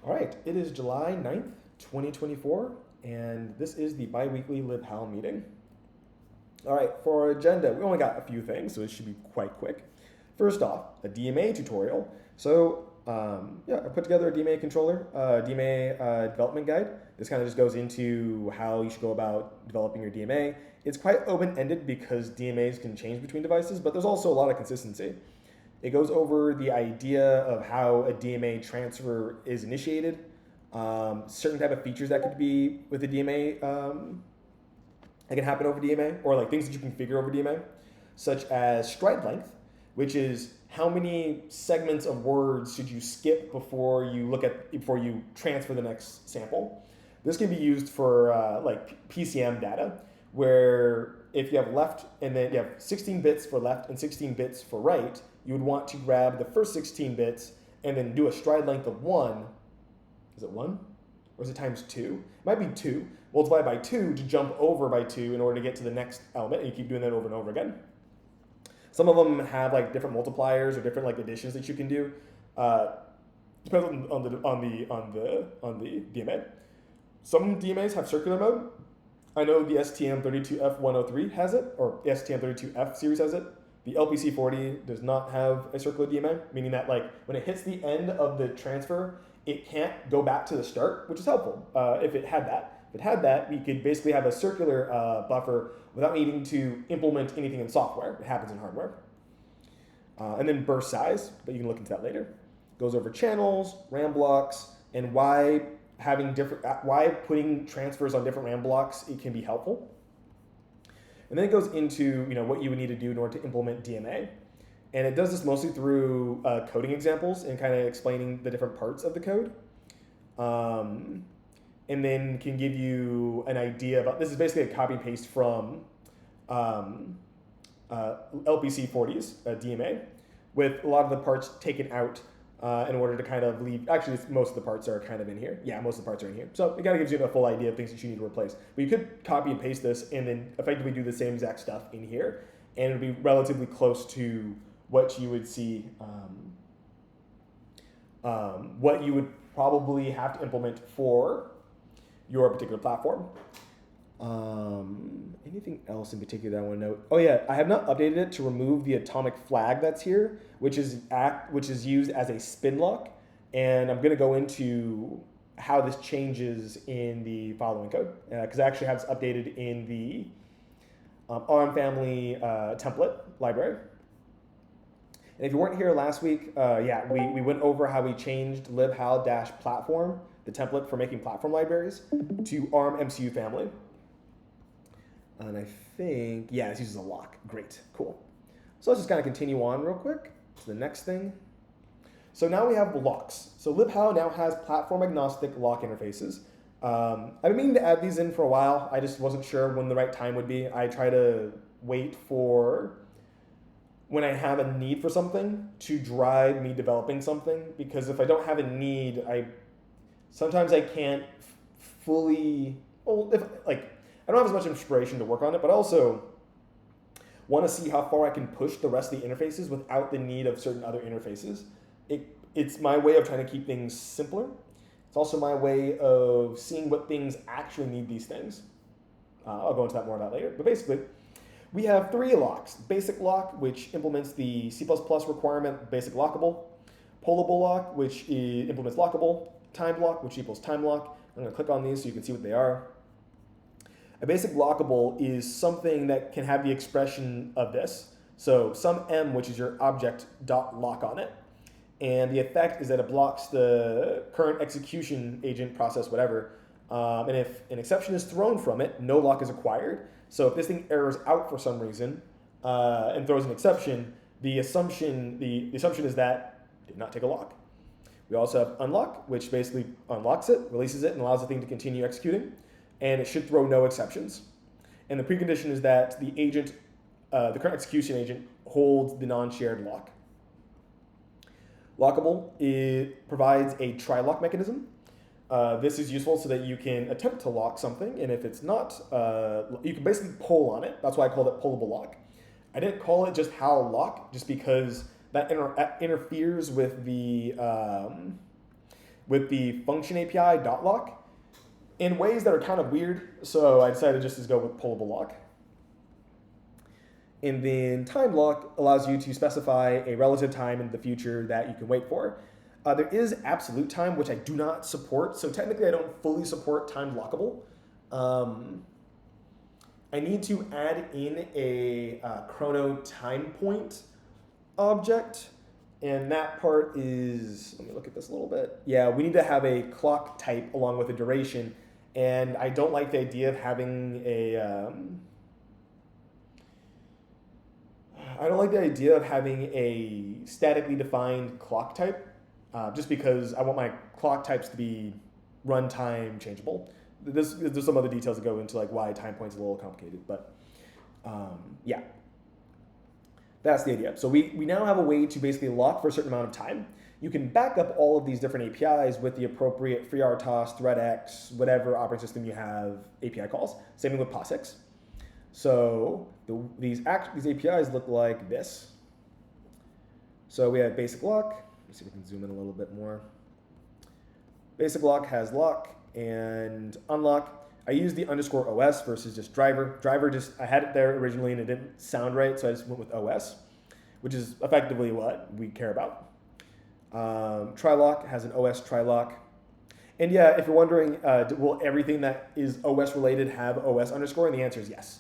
All right, it is July 9th, 2024, and this is the bi-weekly libhal meeting. All right, for our agenda, we only got a few things, so it should be quite quick. First off, a DMA tutorial. I put together a DMA controller, DMA development guide. This kind of just goes into how you should go about developing your DMA. It's quite open-ended because DMAs can change between devices, but there's also a lot of consistency. It goes over the idea of how a DMA transfer is initiated, certain type of features that could be with a DMA that can happen over DMA, or like things that you can configure over DMA, such as stride length, which is how many segments of words should you skip before you transfer the next sample. This can be used for like PCM data, where if you have left and then you have 16 bits for left and 16 bits for right, you would want to grab the first 16 bits and then do a stride length of 1. Is it 1? Or is it times 2? It might be 2. Multiply by 2 to jump over by 2 in order to get to the next element, and you keep doing that over and over again. Some of them have like different multipliers or different like additions that you can do. Depends on the DMA. Some DMAs have circular mode. I know the STM32F103 has it, or the STM32F series has it. The LPC40 does not have a circular DMA, meaning that like when it hits the end of the transfer, it can't go back to the start, which is helpful if it had that. If it had that, we could basically have a circular buffer without needing to implement anything in software. It happens in hardware. And then burst size, but you can look into that later. Goes over channels, RAM blocks, and why putting transfers on different RAM blocks it can be helpful. And then it goes into what you would need to do in order to implement DMA. And it does this mostly through coding examples and kind of explaining the different parts of the code. And then can give you an idea about, this is basically a copy and paste from LPC40's DMA with a lot of the parts taken out in order to kind of leave, actually most of the parts are kind of in here. Yeah, most of the parts are in here. So it kind of gives you a full idea of things that you need to replace. But you could copy and paste this and then effectively do the same exact stuff in here. And it'll be relatively close to what you would see, what you would probably have to implement for your particular platform. Anything else in particular that I want to note? Oh yeah, I have not updated it to remove the atomic flag that's here, which is used as a spin lock, and I'm going to go into how this changes in the following code because I actually have this updated in the ARM family template library. And if you weren't here last week, we went over how we changed libhal-platform, the template for making platform libraries, to ARM MCU family. And I think, this uses a lock. Great, cool. So let's just kind of continue on real quick to the next thing. So now we have locks. So libhal now has platform agnostic lock interfaces. I've been meaning to add these in for a while. I just wasn't sure when the right time would be. I try to wait for when I have a need for something to drive me developing something, because if I don't have a need, sometimes I can't fully, I don't have as much inspiration to work on it, but I also want to see how far I can push the rest of the interfaces without the need of certain other interfaces. It's my way of trying to keep things simpler. It's also my way of seeing what things actually need these things. I'll go into more of that later, but basically, we have 3 locks. Basic lock, which implements the C++ requirement, basic lockable. Pollable lock, which implements lockable. Timed lock, which equals time lock. I'm going to click on these so you can see what they are. A basic lockable is something that can have the expression of this. So some m, which is your object, dot lock on it. And the effect is that it blocks the current execution agent, process, whatever. And if an exception is thrown from it, no lock is acquired. So if this thing errors out for some reason and throws an exception, the assumption is that it did not take a lock. We also have unlock, which basically unlocks it, releases it, and allows the thing to continue executing. And it should throw no exceptions. And the precondition is that the agent, the current execution agent, holds the non-shared lock. Lockable provides a try-lock mechanism. This is useful so that you can attempt to lock something, and if it's not, you can basically pull on it. That's why I called it pullable lock. I didn't call it just how lock, just because that interferes with the with the function API .lock in ways that are kind of weird. So I decided just to go with pullable lock. And then time lock allows you to specify a relative time in the future that you can wait for. There is absolute time, which I do not support. So technically, I don't fully support time lockable. I need to add in a chrono time point object. And that part is, let me look at this a little bit. Yeah, we need to have a clock type along with a duration. And I don't like the idea of having a statically defined clock type, just because I want my clock types to be runtime changeable. There's some other details that go into like why time points are a little complicated, but yeah, that's the idea. So we now have a way to basically lock for a certain amount of time. You can back up all of these different APIs with the appropriate FreeRTOS, ThreadX, whatever operating system you have API calls. Same thing with POSIX. So these APIs look like this. So we have basic lock. Let's see if we can zoom in a little bit more. Basic lock has lock and unlock. I used the _OS versus just driver. Driver I had it there originally and it didn't sound right, so I just went with OS, which is effectively what we care about. Trilock has an OS trilock. And yeah, if you're wondering, will everything that is OS related have OS underscore? And the answer is yes.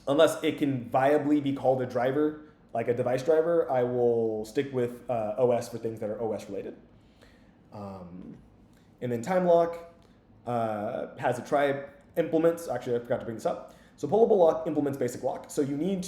Unless it can viably be called a driver, like a device driver, I will stick with OS for things that are OS related. And then time lock has a try implements. Actually, I forgot to bring this up. So pullable lock implements basic lock. So you need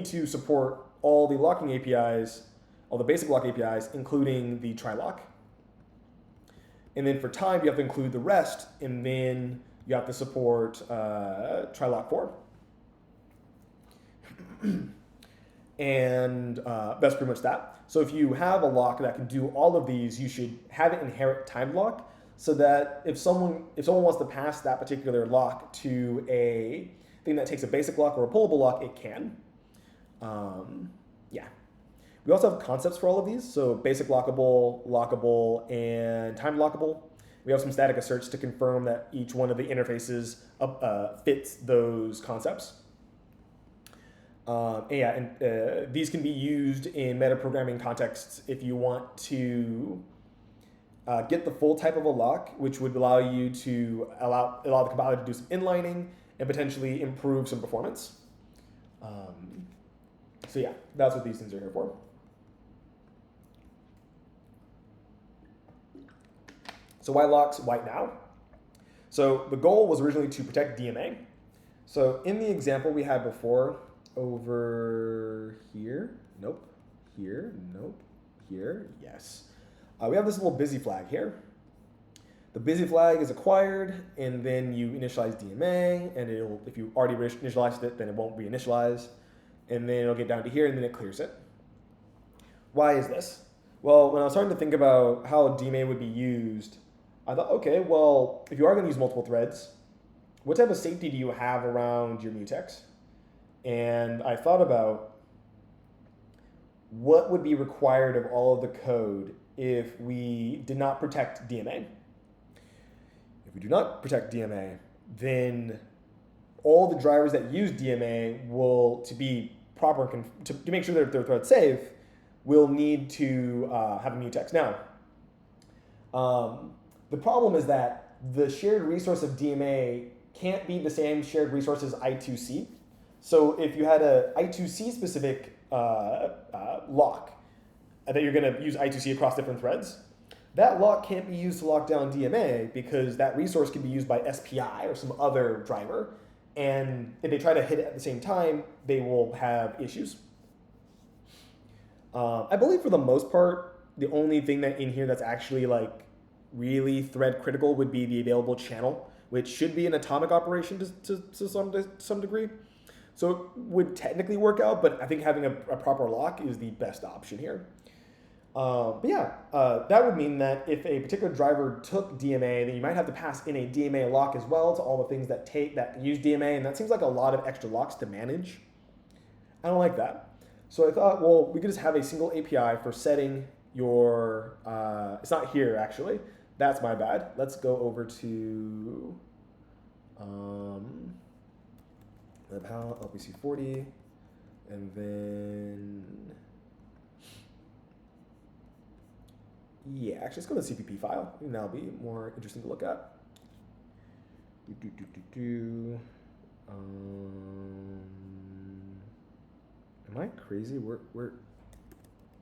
to support all the locking APIs, all the basic lock APIs, including the try lock. And then for time, you have to include the rest, and then you have to support try-lock 4. And that's pretty much that. So if you have a lock that can do all of these, you should have it inherit time lock so that if someone wants to pass that particular lock to a thing that takes a basic lock or a pullable lock, it can. Yeah. We also have concepts for all of these. So basic lockable, lockable, and time lockable. We have some static asserts to confirm that each one of the interfaces fits those concepts. These can be used in metaprogramming contexts if you want to get the full type of a lock, which would allow you to allow the compiler to do some inlining and potentially improve some performance. So yeah, that's what these things are here for. So why locks? Why now? So the goal was originally to protect DMA. So in the example we had before, over here, nope, here, nope, here, yes. We have this little busy flag here. The busy flag is acquired, and then you initialize DMA, and it'll, if you already initialized it, then it won't reinitialize, and then it'll get down to here, and then it clears it. Why is this? Well, when I was starting to think about how DMA would be used, I thought, okay, well, if you are going to use multiple threads, what type of safety do you have around your mutex? And I thought about what would be required of all of the code if we did not protect DMA. If we do not protect DMA, then all the drivers that use DMA will, to be proper, to make sure that they're thread safe, will need to have a mutex. Now, the problem is that the shared resource of DMA can't be the same shared resource as I2C. So if you had a I2C specific lock that you're going to use I2C across different threads, that lock can't be used to lock down DMA because that resource can be used by SPI or some other driver. And if they try to hit it at the same time, they will have issues. I believe for the most part, the only thing that in here that's actually like really thread critical would be the available channel, which should be an atomic operation to some degree. So it would technically work out, but I think having a proper lock is the best option here. That would mean that if a particular driver took DMA, then you might have to pass in a DMA lock as well to all the things that use DMA, and that seems like a lot of extra locks to manage. I don't like that. So I thought, well, we could just have a single API for setting it's not here actually. That's my bad. Let's go over to libhal LPC40, and then yeah, actually let's go to the CPP file. I think that'll be more interesting to look at. Am I crazy? Where?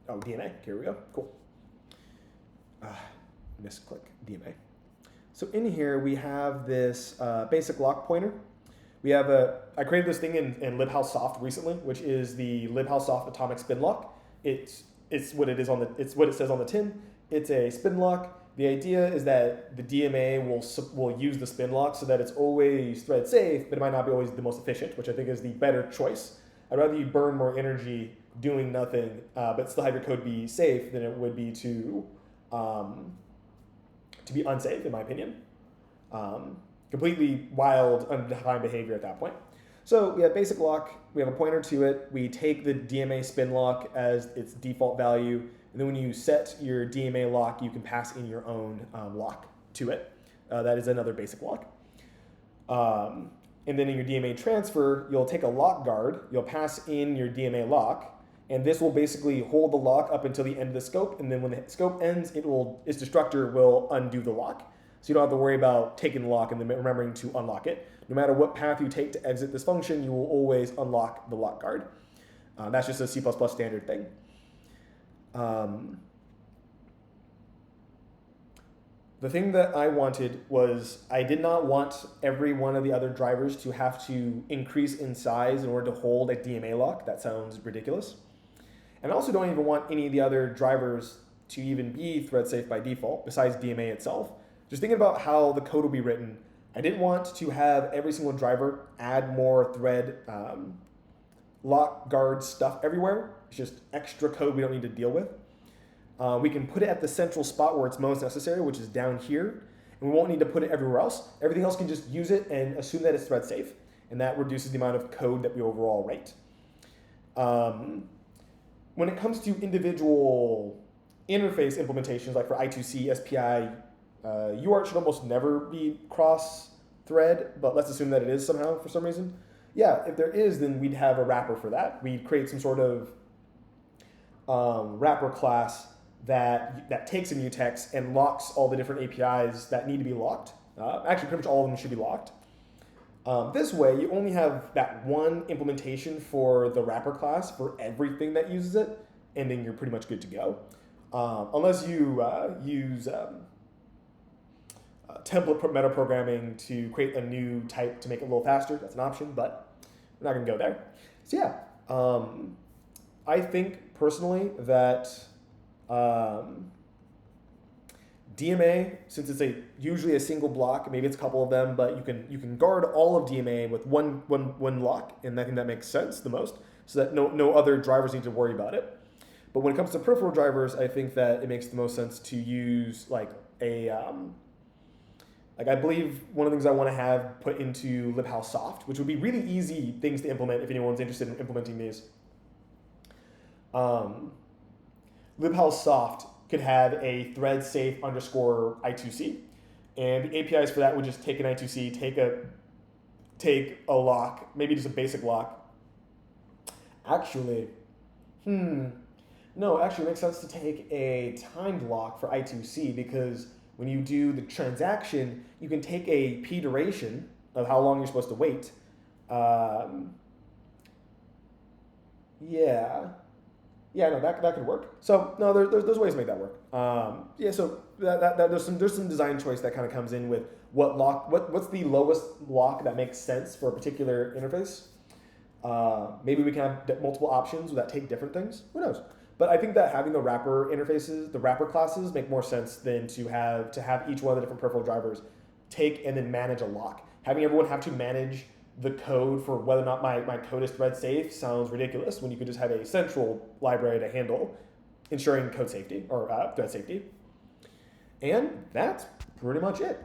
Oh, DMA. Here we go. Cool. Misclick DMA. So in here we have this basic lock pointer. We have I created this thing in libhal soft recently, which is the libhal soft atomic spin lock. It's what it is it's what it says on the tin. It's a spin lock. The idea is that the DMA will use the spin lock so that it's always thread safe, but it might not be always the most efficient, which I think is the better choice. I'd rather you burn more energy doing nothing, but still have your code be safe than it would be to be unsafe, in my opinion. Completely wild, undefined behavior at that point. So we have basic lock, we have a pointer to it, we take the DMA spin lock as its default value, and then when you set your DMA lock, you can pass in your own lock to it. That is another basic lock. And then in your DMA transfer, you'll take a lock guard, you'll pass in your DMA lock, and this will basically hold the lock up until the end of the scope, and then when the scope ends, its destructor will undo the lock. So you don't have to worry about taking the lock and then remembering to unlock it. No matter what path you take to exit this function, you will always unlock the lock guard. That's just a C++ standard thing. The thing that I wanted was I did not want every one of the other drivers to have to increase in size in order to hold a DMA lock. That sounds ridiculous. And I also don't even want any of the other drivers to even be thread safe by default, besides DMA itself. Just thinking about how the code will be written, I didn't want to have every single driver add more thread lock guard stuff everywhere. It's just extra code we don't need to deal with. We can put it at the central spot where it's most necessary, which is down here, and we won't need to put it everywhere else. Everything else can just use it and assume that it's thread safe, and that reduces the amount of code that we overall write. When it comes to individual interface implementations, like for I2C, SPI, UART should almost never be cross-thread, but let's assume that it is somehow for some reason. Yeah, if there is, then we'd have a wrapper for that. We'd create some sort of wrapper class that takes a mutex and locks all the different APIs that need to be locked. Actually, pretty much all of them should be locked. This way, you only have that one implementation for the wrapper class for everything that uses it, and then you're pretty much good to go. Unless you use template metaprogramming to create a new type to make it a little faster. That's an option, but we're not going to go there. So yeah, I think personally that DMA, since it's usually a single block, maybe it's a couple of them, but you can guard all of DMA with one lock, and I think that makes sense the most, so that no other drivers need to worry about it. But when it comes to peripheral drivers, I think that it makes the most sense to use like a I believe one of the things I want to have put into libhal soft, which would be really easy things to implement if anyone's interested in implementing these. Libhal soft could have a thread safe underscore I2C, and the APIs for that would just take an I2C, take a lock, maybe just a basic lock. Actually, no, actually it makes sense to take a timed lock for I2C, because when you do the transaction, you can take a p duration of how long you're supposed to wait. No, that could work. So no, there's ways to make that work. So that there's some design choice that kind of comes in with what's the lowest lock that makes sense for a particular interface. Maybe we can have multiple options that take different things. Who knows? But I think that having the wrapper interfaces, the wrapper classes, make more sense than to have each one of the different peripheral drivers take and then manage a lock. Having everyone have to manage the code for whether or not my code is thread safe sounds ridiculous when you could just have a central library to handle ensuring code safety or thread safety. And that's pretty much it.